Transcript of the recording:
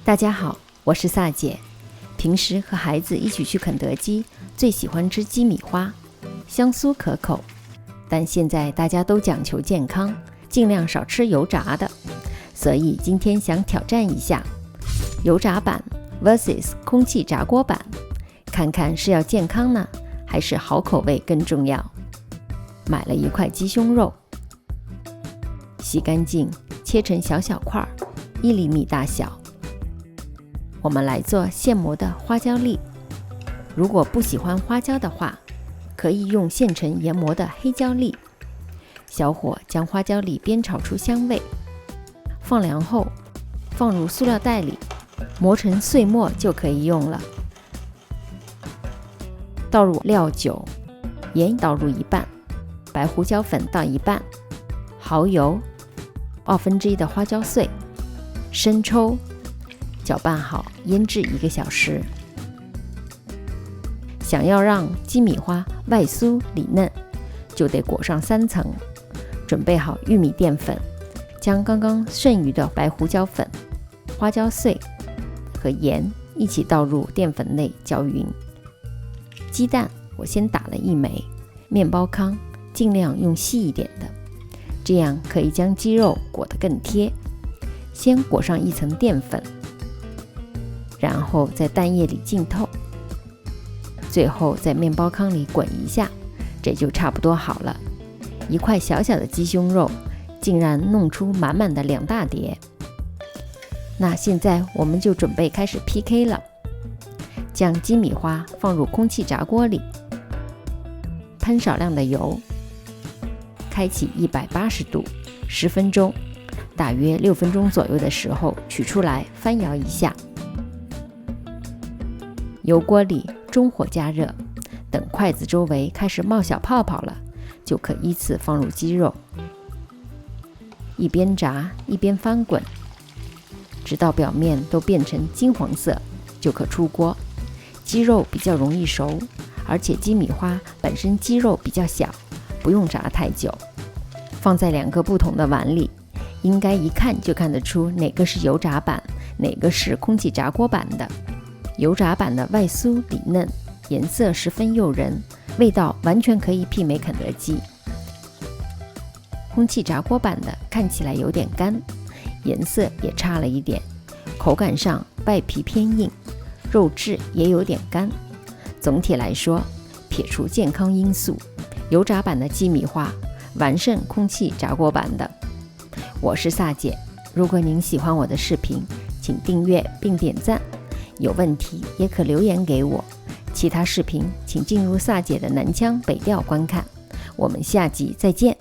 大家好，我是萨姐。平时和孩子一起去肯德基，最喜欢吃鸡米花，香酥可口。但现在大家都讲求健康，尽量少吃油炸的，所以今天想挑战一下油炸版 vs 空气炸锅版，看看是要健康呢，还是好口味更重要。买了一块鸡胸肉，洗干净，切成小小块，1厘米大小。我们来做现磨的花椒粒，如果不喜欢花椒的话，可以用现成研磨的黑椒粒。小火将花椒粒煸炒出香味，放凉后放入塑料袋里，磨成碎末就可以用了。倒入料酒，盐倒入1半，白胡椒粉倒1半，蚝油1/2的花椒碎，生抽，搅拌好，腌制1个小时。想要让鸡米花外酥里嫩，就得裹上3层。准备好玉米淀粉，将刚刚剩余的白胡椒粉、花椒碎和盐一起倒入淀粉内搅匀。鸡蛋我先打了1枚，面包糠尽量用细一点的，这样可以将鸡肉裹得更贴。先裹上1层淀粉，然后在蛋液里浸透，最后在面包糠里滚一下，这就差不多好了。1块小小的鸡胸肉竟然弄出满满的2大碟。那现在我们就准备开始 PK 了。将鸡米花放入空气炸锅里，喷少量的油，开启180度10分钟，大约6分钟左右的时候取出来翻摇一下。油锅里中火加热，等筷子周围开始冒小泡泡了，就可依次放入鸡肉，一边炸一边翻滚，直到表面都变成金黄色，就可出锅。鸡肉比较容易熟，而且鸡米花本身鸡肉比较小，不用炸太久。放在2个不同的碗里，应该一看就看得出哪个是油炸版，哪个是空气炸锅版的。油炸版的外酥里嫩，颜色十分诱人，味道完全可以媲美肯德基。空气炸锅版的看起来有点干，颜色也差了一点，口感上外皮偏硬，肉质也有点干。总体来说，撇除健康因素，油炸版的鸡米花完胜空气炸锅版的。我是萨姐，如果您喜欢我的视频，请订阅并点赞，有问题也可留言给我。其他视频请进入萨姐的南腔北调观看。我们下集再见。